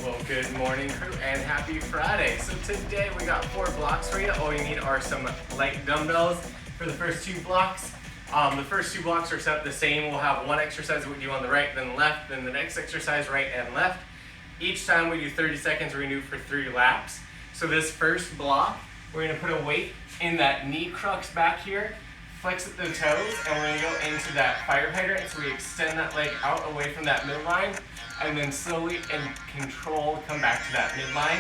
Well, good morning, crew, and happy Friday. So today we got 4 blocks for you. All you need are some light dumbbells for the first 2 blocks. The first 2 blocks are set up the same. We'll have one exercise we do on the right, then left, then the next exercise right and left. Each time we do 30 seconds, we're gonna do for 3 laps. So this first block, we're gonna put a weight in that knee crux back here, flex at the toes, and we're gonna go into that fire hydrant. So we extend that leg out away from that midline, and then slowly and controlled come back to that midline.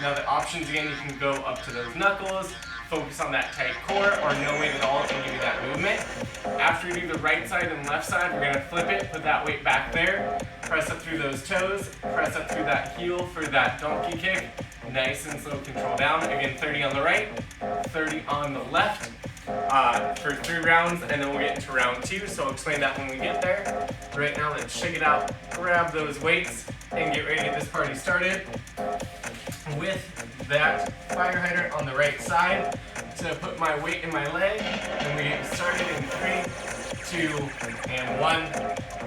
Now the options again, you can go up to those knuckles, focus on that tight core, or no weight at all and give you that movement. After you do the right side and left side, we're gonna flip it, put that weight back there, press up through those toes, press up through that heel for that donkey kick. Nice and slow, control down. Again, 30 on the right, 30 on the left. For 3 rounds, and then we'll get into round 2, so I'll explain that when we get there. Right now, let's shake it out, grab those weights, and get ready to get this party started with that fire hydrant on the right side. So I put my weight in my leg, and we get started in 3, 2, and 1.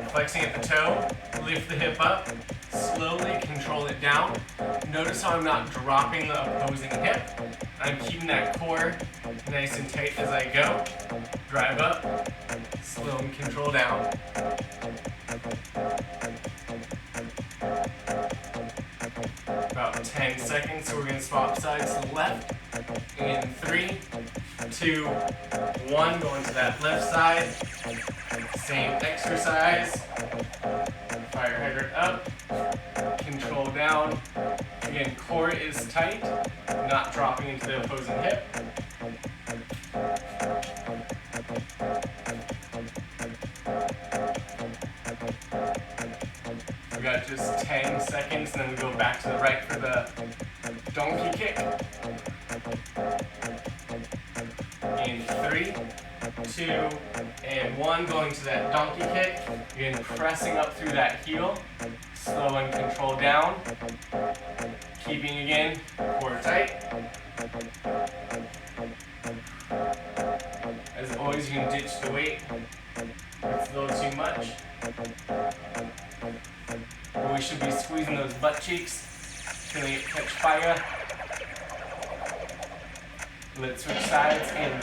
Flexing at the toe, lift the hip up, slowly control it down. Notice how I'm not dropping the opposing hip. I'm keeping that core nice and tight as I go. Drive up, slow and control down. About 10 seconds, so we're gonna swap sides to the left. In 3, 2, 1, going to that left side. Same exercise. Fire hydrant up, control down. Again, core is tight, not dropping into the opposing hip. We got just 10 seconds, and then we go back to the right for the donkey kick. In 3, 2, and 1, going to that donkey kick. Again, pressing up through that heel, slow and control down. Keeping again, core tight. As always, you can ditch the weight if it's a little too much. But we should be squeezing those butt cheeks, feeling it catch fire. Let's switch sides in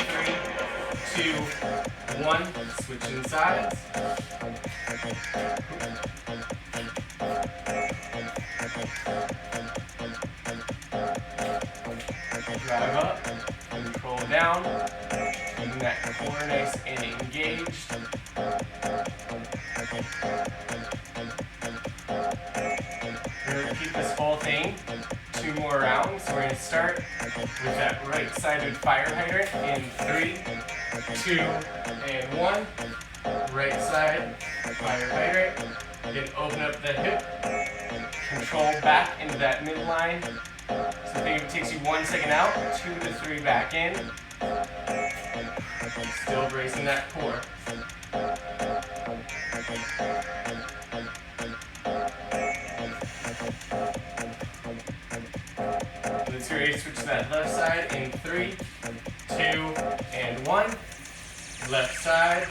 3, 2, 1. Switching sides. Drive up, control down, keeping that core nice and engaged. We're going to repeat this whole thing 2 more rounds. So we're going to start with that right-sided fire hydrant in 3, 2, and 1. Right side, fire hydrant. Again, open up the hip, control back into that midline. So think if it takes you 1 second out, 2 to 3 back in. Still bracing that core. Let's get ready to switch to that left side in 3, 2, and 1. Left side.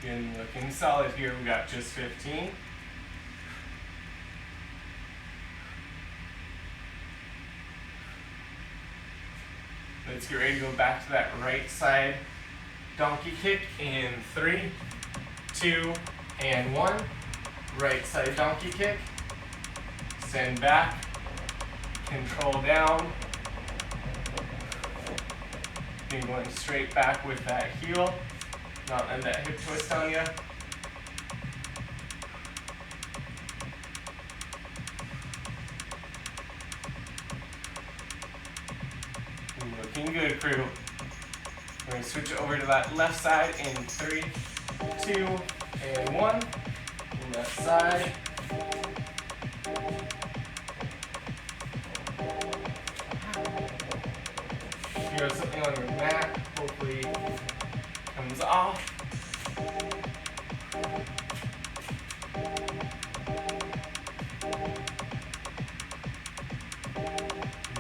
Again, looking solid here. We got just 15. Let's get ready to go back to that right side donkey kick in 3, 2, and 1. Right side donkey kick. Send back. Control down. Then going straight back with that heel. Not letting that hip twist on you. Looking good, crew. We're going to switch over to that left side in 3, 2, and 1. Left side. You have something on your mat, hopefully comes off.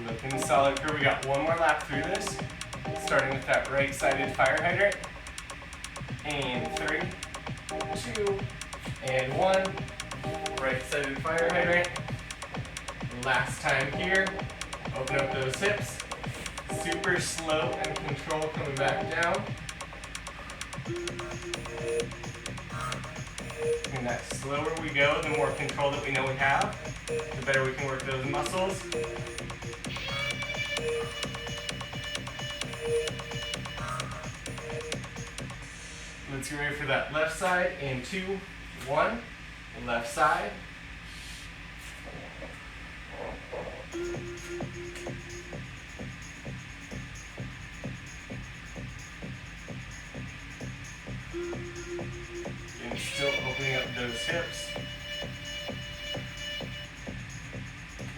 Looking solid curve. We got one more lap through this, starting with that right-sided fire hydrant. And 3, 2, and 1. Right-sided fire hydrant. Last time here. Open up those hips. Super slow and control coming back down. And that slower we go, the more control that we know we have, the better we can work those muscles. Let's get ready for that left side in 2, 1. Left side. And still opening up those hips.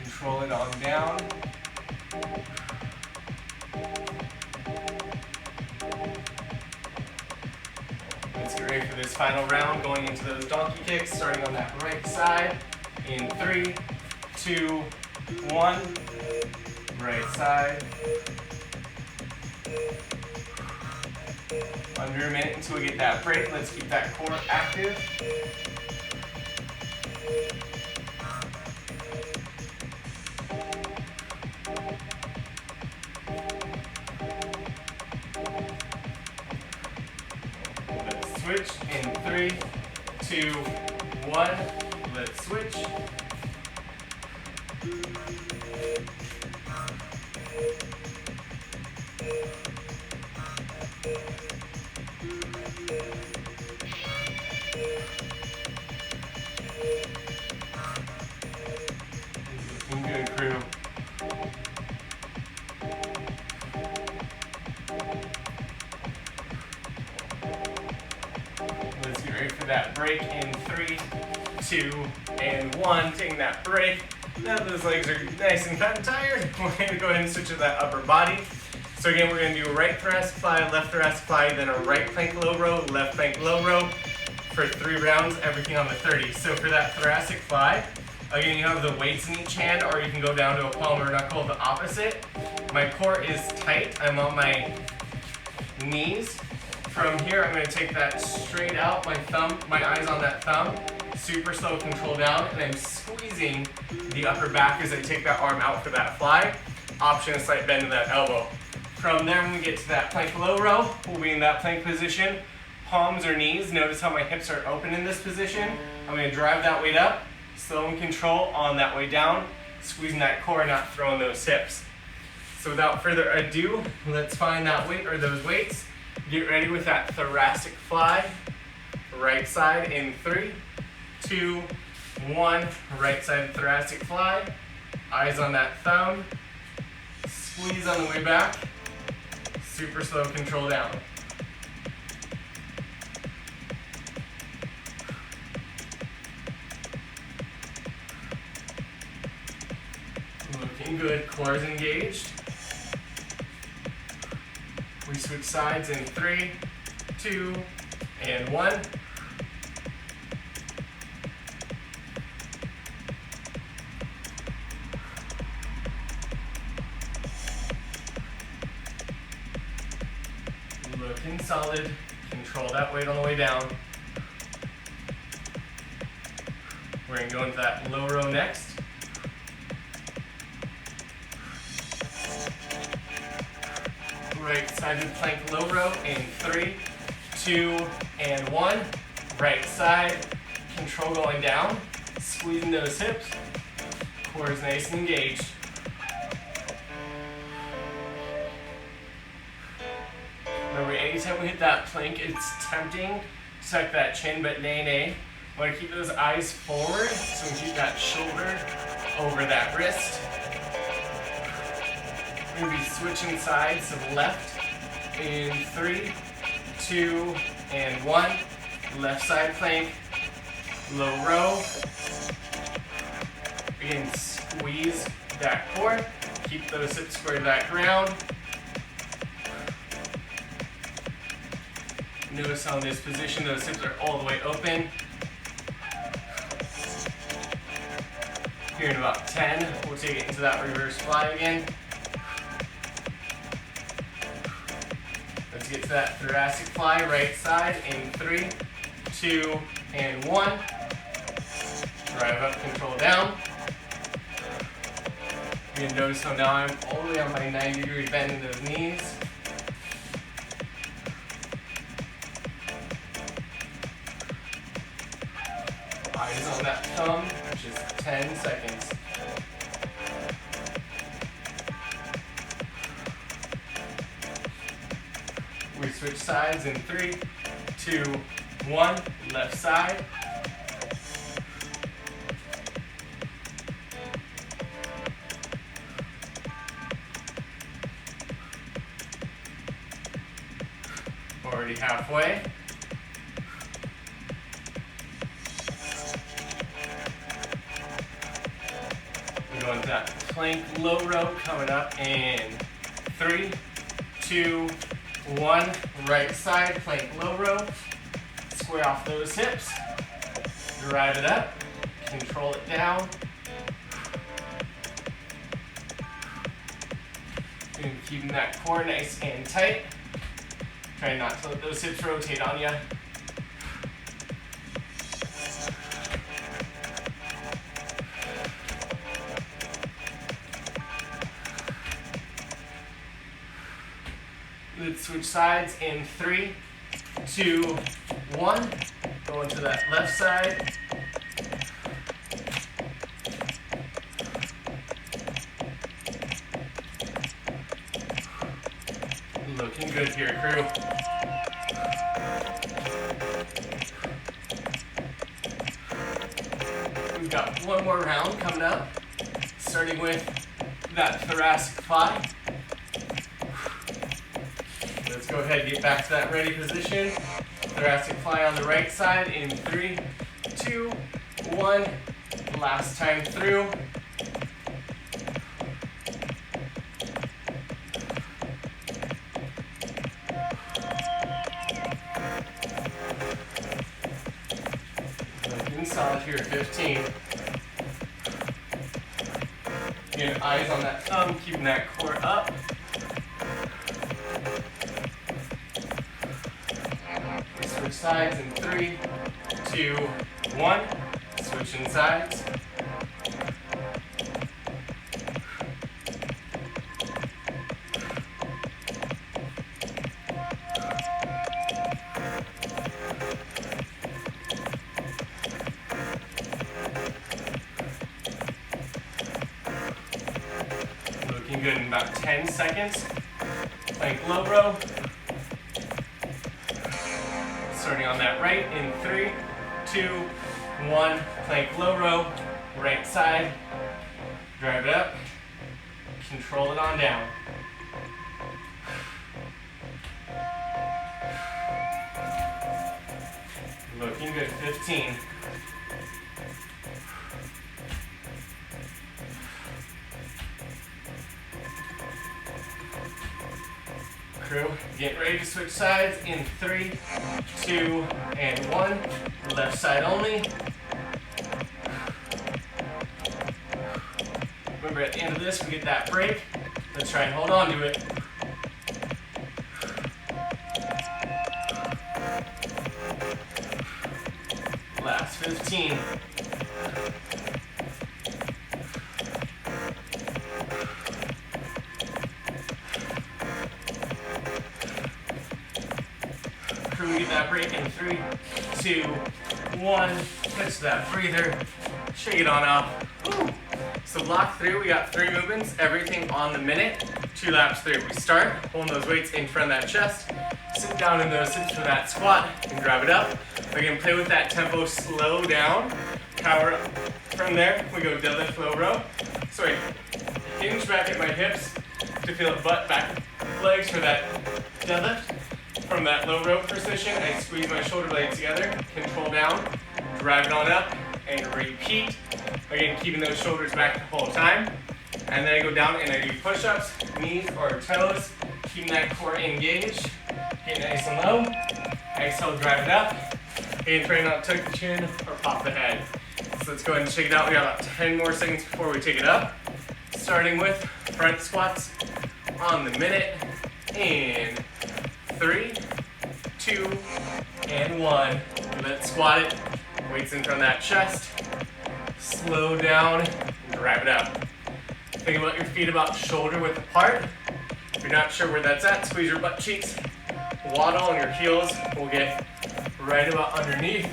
Control it on down. Let's get ready for this final round, going into those donkey kicks, starting on that right side in 3, 2, 1. Right side. Under a minute until we get that break. Let's keep that core active. Let's switch in 3, 2, 1. Let's switch. Looking good, crew. Let's get ready for that break in 3, 2, and 1. Taking that break. Now that those legs are nice and fat and tired, we're going to go ahead and switch to that upper body. So again, we're going to do a right thoracic fly, left thoracic fly, then a right plank low row, left plank low row for 3 rounds, everything on the 30. So for that thoracic fly, again, you have the weights in each hand, or you can go down to a palm or knuckle, the opposite. My core is tight. I'm on my knees. From here, I'm going to take that straight out, my eyes on that thumb, super slow control down, and I'm squeezing the upper back as I take that arm out for that fly. Option, a slight bend in that elbow. From there, when we get to that plank low row, we'll be in that plank position, palms or knees. Notice how my hips are open in this position. I'm going to drive that weight up, slow and control on that way down, squeezing that core, not throwing those hips. So without further ado, let's find that weight or those weights. Get ready with that thoracic fly. Right side in 3, 2, 1. Right side thoracic fly. Eyes on that thumb. Squeeze on the way back. Super slow control down. Looking good, core is engaged. We switch sides in 3, 2, and 1. Looking solid. Control that weight on the way down. We're going to go into that low row next. Right-sided plank low row in 3, 2, and 1. Right side. Control going down. Squeezing those hips. Core is nice and engaged. Remember, anytime we hit that plank, it's tempting to tuck that chin, but nay. Want to keep those eyes forward, so we keep that shoulder over that wrist. We're going to be switching sides to the left in 3, 2, and 1. Left side plank, low row. Again, squeeze that core. Keep those hips square to that ground. Notice how in this position, those hips are all the way open. Here in about 10, we'll take it into that reverse fly again. get to that thoracic fly, right side in 3, 2, and 1. Drive up, control down. You're gonna notice how now I'm all the way on my 90-degree bend in those knees. Eyes on that thumb, just 10 seconds. We switch sides in 3, 2, 1, left side. Already halfway. We're going to that plank low row coming up in 3, 2, 1. Right side, plank low row. Square off those hips. Drive it up. Control it down. And keeping that core nice and tight. Try not to let those hips rotate on you. Let's switch sides in 3, 2, 1. Go into that left side. Looking good here, crew. We've got one more round coming up, starting with that thoracic fly. Let's go ahead and get back to that ready position. Thoracic fly on the right side in 3, 2, 1. Last time through. Looking solid here, 15. Again, eyes on that thumb, keeping that core up. Switch sides in 3, 2, 1. Switching sides. Looking good in about 10 seconds. Plank low row. Starting on that right in 3, 2, 1. Plank low row, right side. Drive it up. Control it on down. Looking good, 15. Crew, get ready to switch sides in 3, 2, and 1. Left side only. Remember, at the end of this, we get that break. Let's try and hold on to it. Last 15. We get that break in 3, 2, 1. Catch that breather. Shake it on off. Woo. So block 3, we got 3 movements, everything on the minute, 2 laps through. We start holding those weights in front of that chest, sit down in those hips for that squat, and grab it up. Again, play with that tempo, slow down, power up. From there, we go deadlift low row. So I hinge back at my hips to feel the butt back legs for that deadlift. From that low row position, I squeeze my shoulder blades together, control down, drive it on up, and repeat. Again, keeping those shoulders back the whole time. And then I go down and I do push-ups, knees or toes, keeping that core engaged. Get nice and low. Exhale, drive it up. And try not to tuck the chin or pop the head. So let's go ahead and shake it out. We got about 10 more seconds before we take it up. Starting with front squats on the minute. And 3, 2, and 1. Let's squat it. Weights in front of that chest. Slow down, and drive it up. Think about your feet about shoulder width apart. If you're not sure where that's at, squeeze your butt cheeks. Waddle and your heels will get right about underneath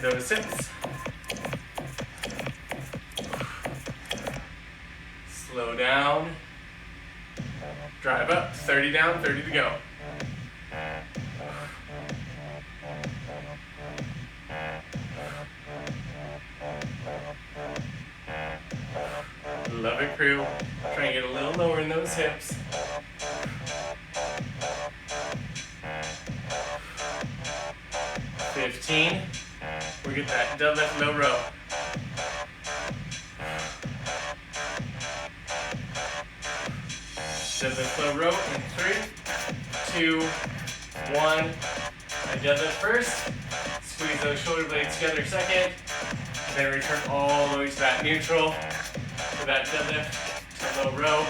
those hips. Slow down. Drive up, 30 down, 30 to go. Love it, crew. Try and get a little lower in those hips. $15. We get that deadlift low row. Deadlift low row in 3, 2, 1. I deadlift first. Squeeze those shoulder blades together second. Then return all the way to that neutral for that deadlift to low row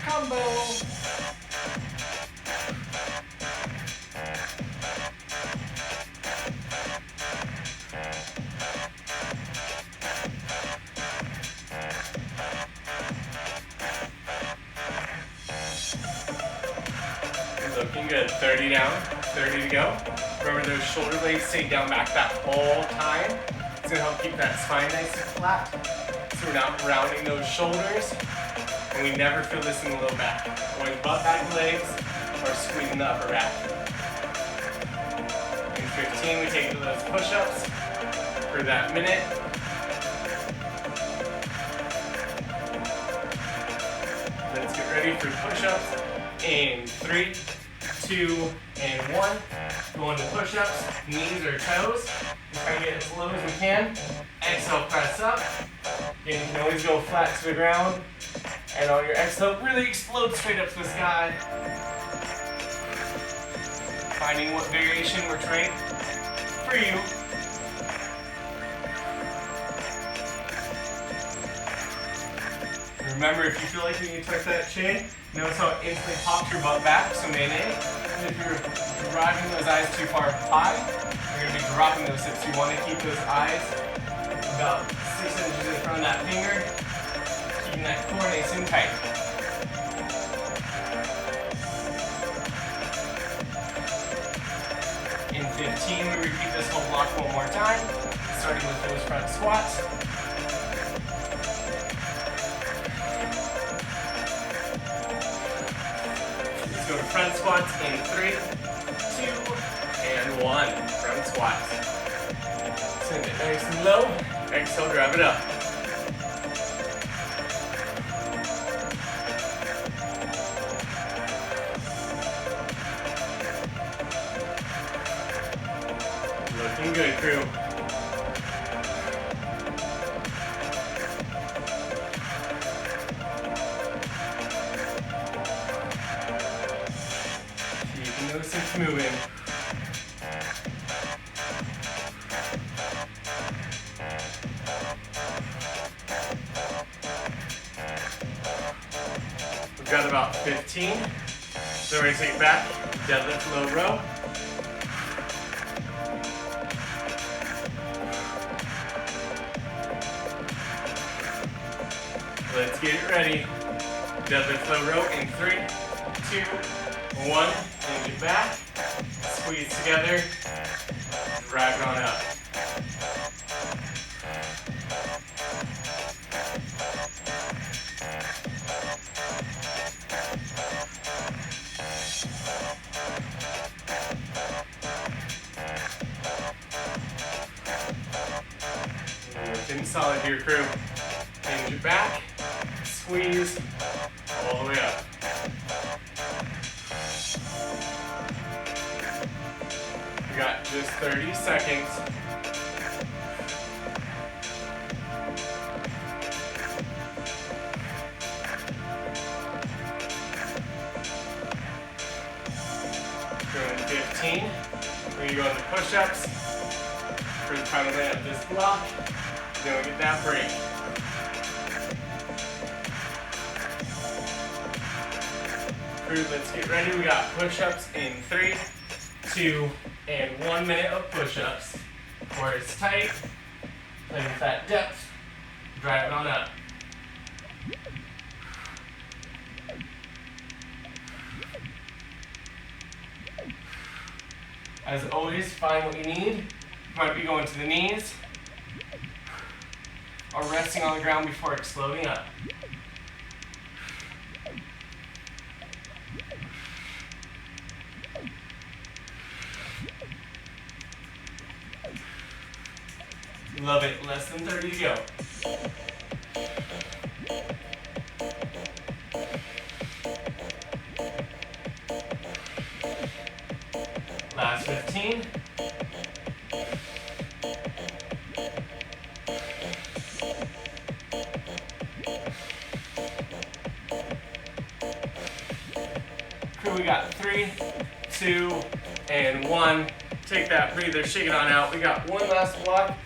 combo. Looking good. 30 down, 30 to go. Remember those shoulder blades stay down back that whole time. It's gonna help keep that spine nice and flat. So we're not rounding those shoulders. And we never feel this in the low back. Always butt back legs or squeezing the upper back. In 15, we take to those push-ups for that minute. Let's get ready for push-ups in 3, 2, and 1. Go into push-ups, knees or toes. Try to get as low as we can. Exhale, press up. Again, you can always go flat to the ground. And on your exhale, really explode straight up to the sky. Finding what variation works right for you. Remember, if you feel like you need to tuck that chin, notice how it instantly pops your butt back, so nay. And if you're driving those eyes too far high, you're going to be dropping those hips. You want to keep those eyes about 6 inches in front of that finger, keeping that core nice and tight. In 15, we repeat this whole block one more time, starting with those front squats. Let's go to front squats in 3, 2, and 1. Front squats. Send it nice and low. Exhale, drive it up. Looking good, crew. Keeping those hips moving. We've got about 15. So we're going to take it back. Deadlift low row. Let's get it ready. Deadlift low row in 3, 2, 1. Hinge it back. Squeeze together. Drag it on up. Looking solid here, crew. Hinge it back. Squeeze all the way up. We got just 30 seconds. Going to 15. We're going to go into push-ups for the final minute of this block. Then we get that break. Crew, let's get ready. We got push-ups in 3, 2, and 1 minute of push-ups. Core is tight. Play with that depth. Drive it on up. As always, find what you need. You might be going to the knees or resting on the ground before exploding up. Love it. Less than 30 to go. Last 15. Crew, we got 3, 2, and 1. Take that breather, shake it on out. We got one last block.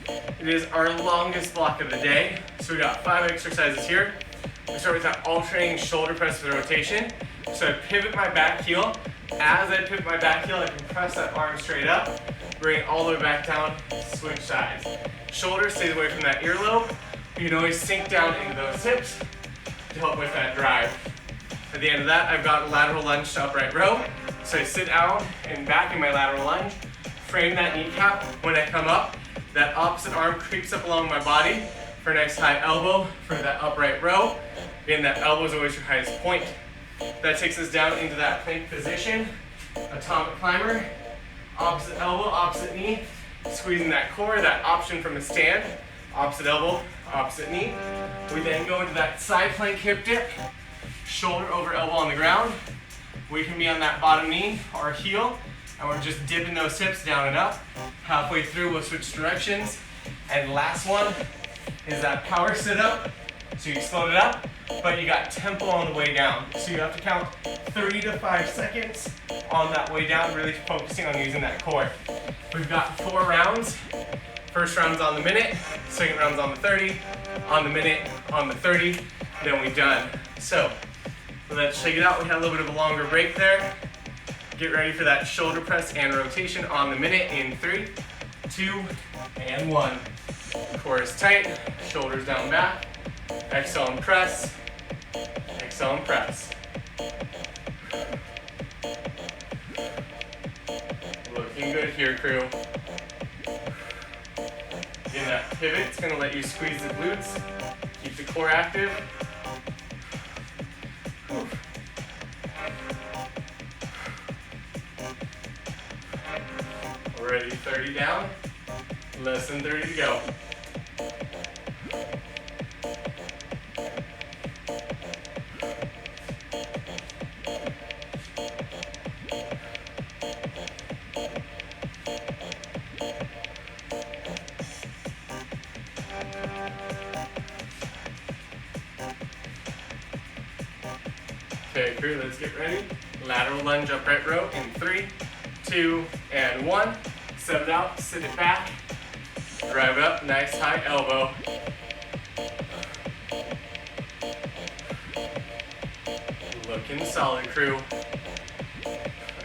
It is our longest block of the day. So we got 5 exercises here. We start with that alternating shoulder press with rotation. So I pivot my back heel. As I pivot my back heel, I can press that arm straight up, bring it all the way back down, switch sides. Shoulder stays away from that earlobe. You can always sink down into those hips to help with that drive. At the end of that, I've got a lateral lunge to upright row. So I sit down and back in my lateral lunge, frame that kneecap. When I come up, that opposite arm creeps up along my body for a nice high elbow for that upright row. Again, that elbow is always your highest point. That takes us down into that plank position. Atomic climber, opposite elbow, opposite knee, squeezing that core, that option from a stand, opposite elbow, opposite knee. We then go into that side plank hip dip, shoulder over elbow on the ground. We can be on that bottom knee or heel, and we're just dipping those hips down and up. Halfway through, we'll switch directions. And last one is that power sit up. So you explode it up, but you got tempo on the way down. So you have to count 3 to 5 seconds on that way down, really focusing on using that core. We've got 4 rounds. First round's on the minute, second round's on the 30, on the minute, on the 30, then we're done. So let's check it out. We had a little bit of a longer break there. Get ready for that shoulder press and rotation on the minute in 3, 2, and 1. Core is tight, shoulders down back. Exhale and press. Exhale and press. Looking good here, crew. Again, that pivot's going to let you squeeze the glutes, keep the core active. Already 30 down, less than 30 to go. Okay, crew, let's get ready. Lateral lunge upright row in 3, 2, and 1. Set it out, sit it back, drive it up, nice high elbow. Looking solid, crew.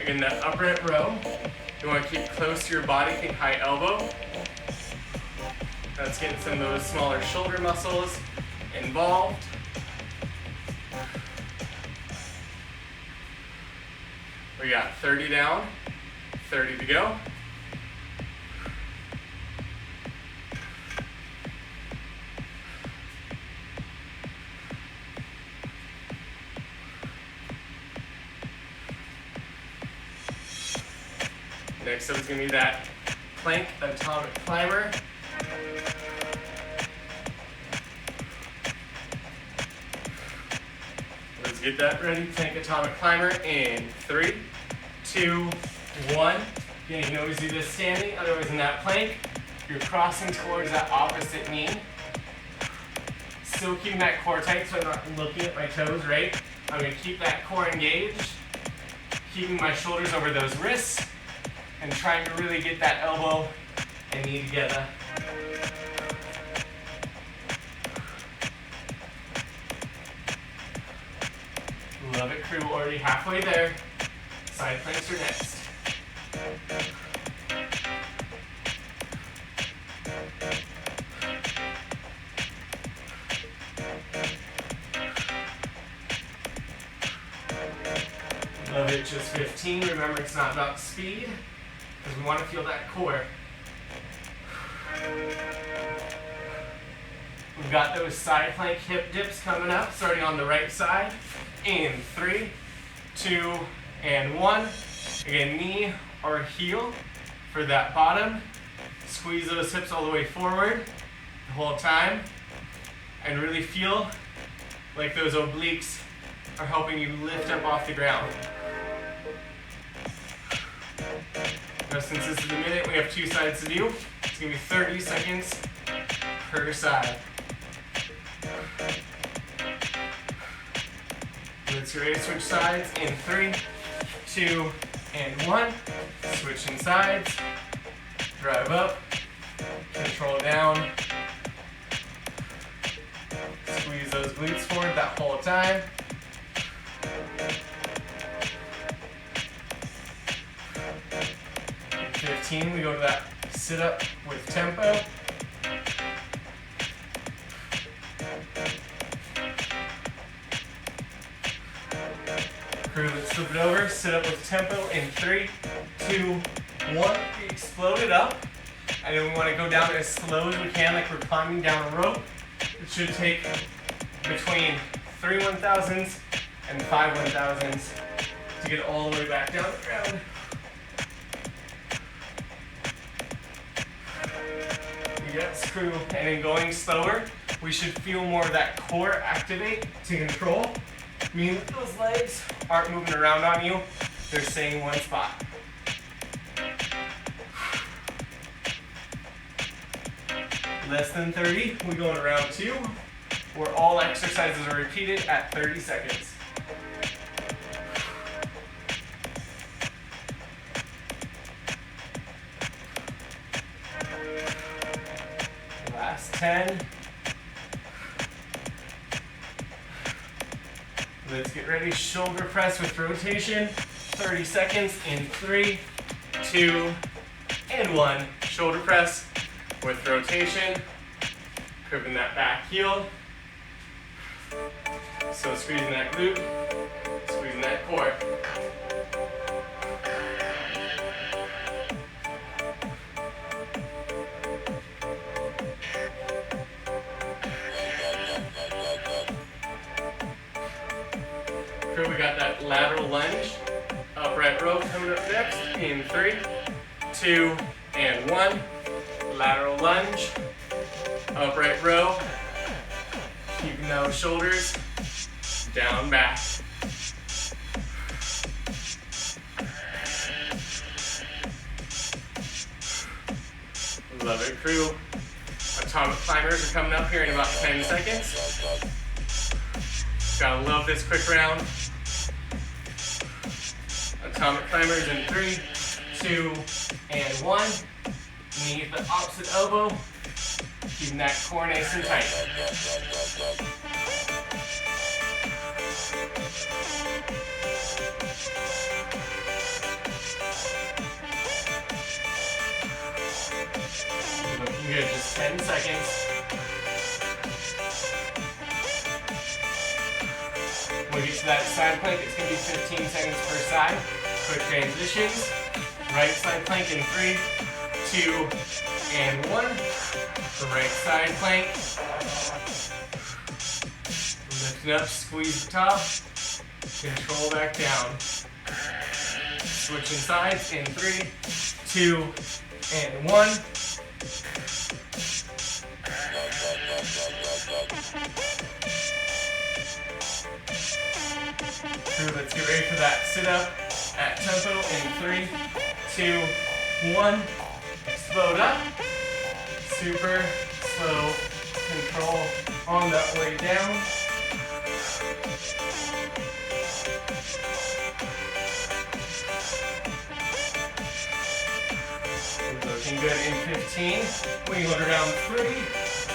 Again, that upright row, you want to keep close to your body, think high elbow. That's getting some of those smaller shoulder muscles involved. We got 30 down, 30 to go. Next up is going to be that plank atomic climber. Let's get that ready. Plank atomic climber in 3, 2, 1. Again, you can always do this standing, otherwise in that plank, you're crossing towards that opposite knee. Still keeping that core tight so I'm not looking at my toes, right? I'm going to keep that core engaged, keeping my shoulders over those wrists, and trying to really get that elbow and knee together. Love it, crew. Already halfway there. Side planks are next. Love it, just 15. Remember, it's not about speed, because we want to feel that core. We've got those side plank hip dips coming up, starting on the right side. In 3, 2, and 1. Again, knee or heel for that bottom. Squeeze those hips all the way forward the whole time. And really feel like those obliques are helping you lift up off the ground. Now, since this is a minute, we have 2 sides to do. It's going to be 30 seconds per side. Let's get ready to switch sides in 3, 2, and 1. Switching sides. Drive up. Control down. Squeeze those glutes forward that whole time. In 15, we go to that sit up with tempo. Crew, let's flip it over. Sit up with tempo in 3, 2, 1. Explode it up. And then we want to go down as slow as we can, like we're climbing down a rope. It should take between 3 1,000s and 5 1,000s to get all the way back down the ground. Yes, crew. And then going slower, we should feel more of that core activate to control. Meaning that those legs aren't moving around on you, they're staying in one spot. Less than 30, we go in round 2, where all exercises are repeated at 30 seconds. Last 10. Let's get ready, shoulder press with rotation. 30 seconds in 3, 2, and 1. Shoulder press with rotation. Curving that back heel. So squeezing that glute, squeezing that core. Crew, we got that lateral lunge. Upright row coming up next in 3, 2, and 1. Lateral lunge. Upright row. Keeping those shoulders down, back. Love it, crew. Atomic climbers are coming up here in about 10 seconds. Gotta love this quick round. Atomic climbers in 3, 2, and 1. Knee at the opposite elbow. Keeping that core nice and tight. Looking good, just 10 seconds. When we get to that side plank, it's going to be 15 seconds per side. Quick transitions. Right side plank in 3, 2, and 1. The right side plank. Lifting up, squeeze the top. Control back down. Switching sides in 3, 2, and 1. Crew, let's get ready for that sit up at tempo in 3, 2, 1. Explode up. Super slow control on that way down. Looking good in 15. We go to round 3,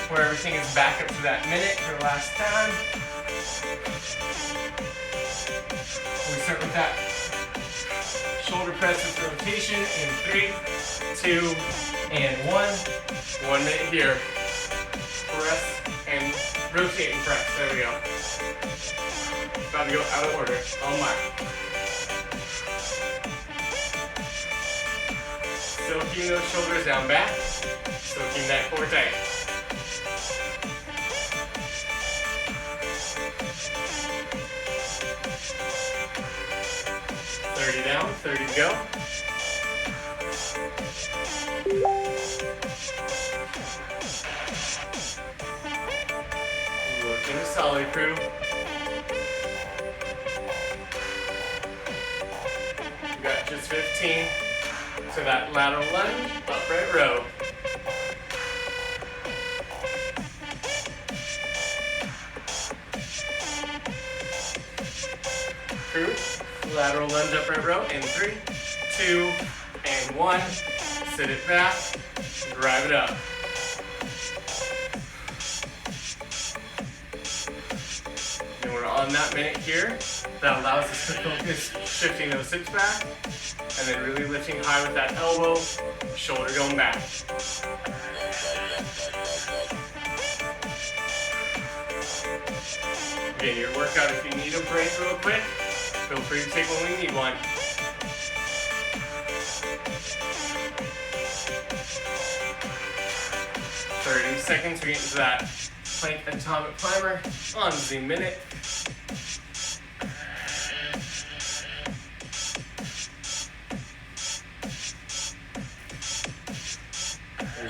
where everything is back up to that minute for the last time. Shoulder press with rotation in 3, 2, and 1. 1 minute here. Press and rotate and press. There we go. About to go out of order. Oh my. Still keeping those shoulders down back. Still keeping that core tight. Down, 30 to go. Looking solid, crew. We got just 15 to that lateral lunge, upright row. Crew. Lateral lunge, upright row in 3, 2, and 1. Sit it back, drive it up. And we're on that minute here. That allows us to focus shifting those hips back, and then really lifting high with that elbow, shoulder going back. Again, your workout, if you need a break real quick, feel free to take one when we need one. Seconds, we get into that plank atomic climber on the minute.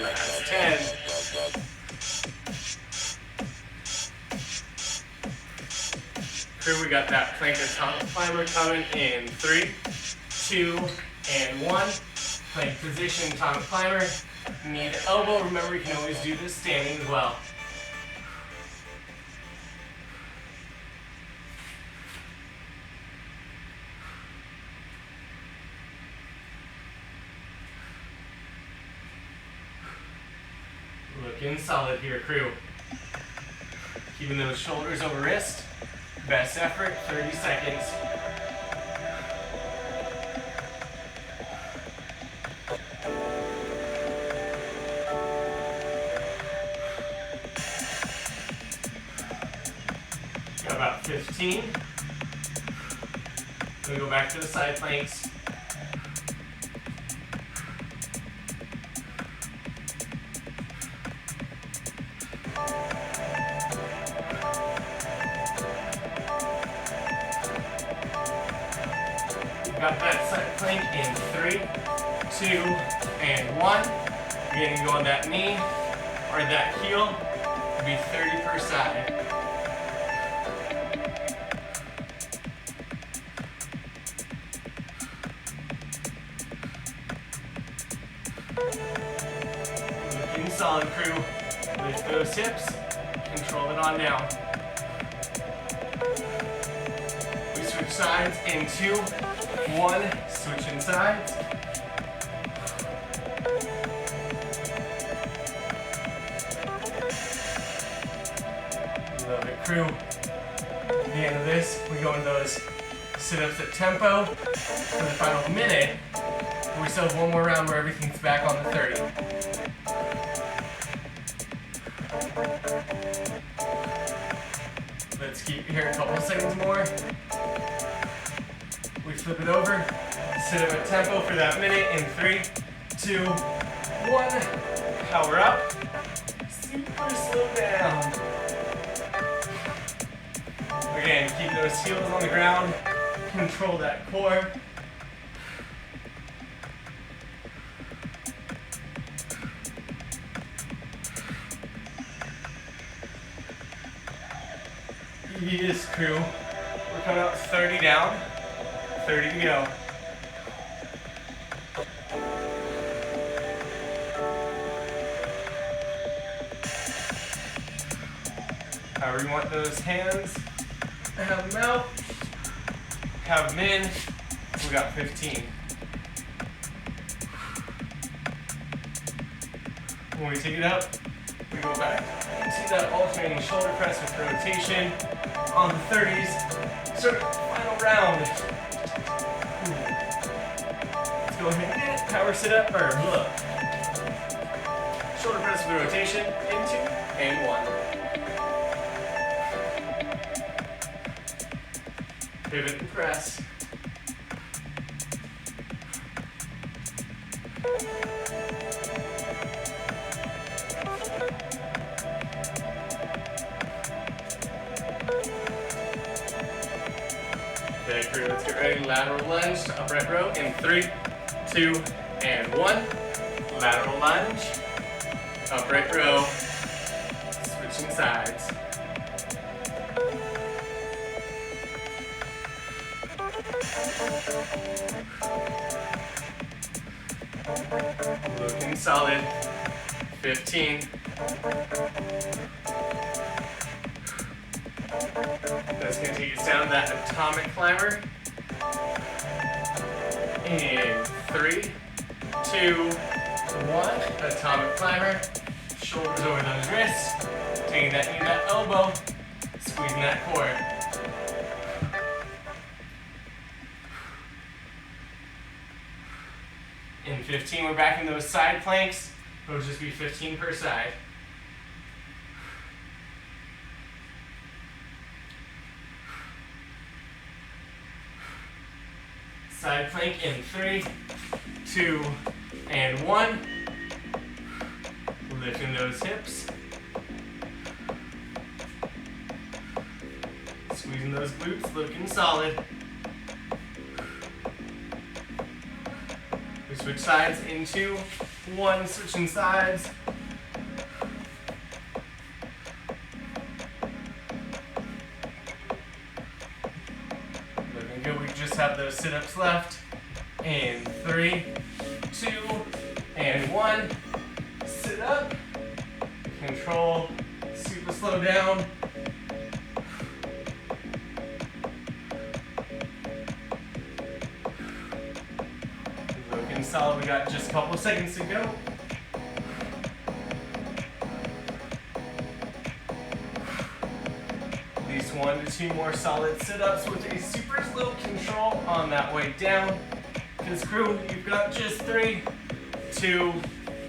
Last 10. Crew, we got that plank atomic climber coming in 3, 2, and 1. Plank position, atomic climber. Knee to elbow. Remember, you can always do this standing as well. Looking solid here, crew. Keeping those shoulders over wrist. Best effort, 30 seconds. Got about 15. Then go back to the side planks. Got that side plank in 3, 2, and 1. Again, you go on that knee or that heel. It'll be 30 per side. Looking solid, crew. Lift those hips. Control it on down. We switch sides in 2, 1, switching sides. Love it, crew. At the end of this, we go into those sit-ups at tempo for the final minute. We still have one more round where everything's back on the 30. Let's keep here a couple of seconds more. We flip it over, sit up at tempo for that minute in 3, 2, 1. Power up. Super slow down. Again, keep those heels on the ground. Control that core. Yes, crew. We're coming up 30 down. 30 to go. However you want those hands, have them out, have them in. We got 15. When we take it up, we go back to that alternating shoulder press with rotation on the 30s. Start final round. Go ahead and get it. Power sit up or look. Shoulder press with rotation in 2 and 1. Pivot and press. Okay, crew, let's get ready. Lateral lunge to upright row in 3, 2, and 1. Lateral lunge, upright row, switching sides. Looking solid. 15. That's going to take us down to that atomic climber. In 3, 2, 1. Atomic climber. Shoulders over those wrists. Taking that knee to that elbow. Squeezing that core. In 15, we're back in those side planks. It'll just be 15 per side. Side plank in 3, 2, and 1. Lifting those hips. Squeezing those glutes, looking solid. We switch sides in 2, 1, switching sides. Looking good, we just have those sit-ups left. In 3, 2, and 1. Sit up, control, super slow down. Looking solid, we got just a couple of seconds to go. At least 1 to 2 more solid sit-ups with a super slow control on that way down. Because crew, you've got just 3, 2,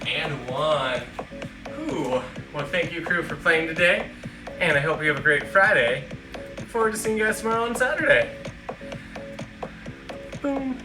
and 1. Ooh. Well, thank you, crew, for playing today, and I hope you have a great Friday. Look forward to seeing you guys tomorrow on Saturday. Boom.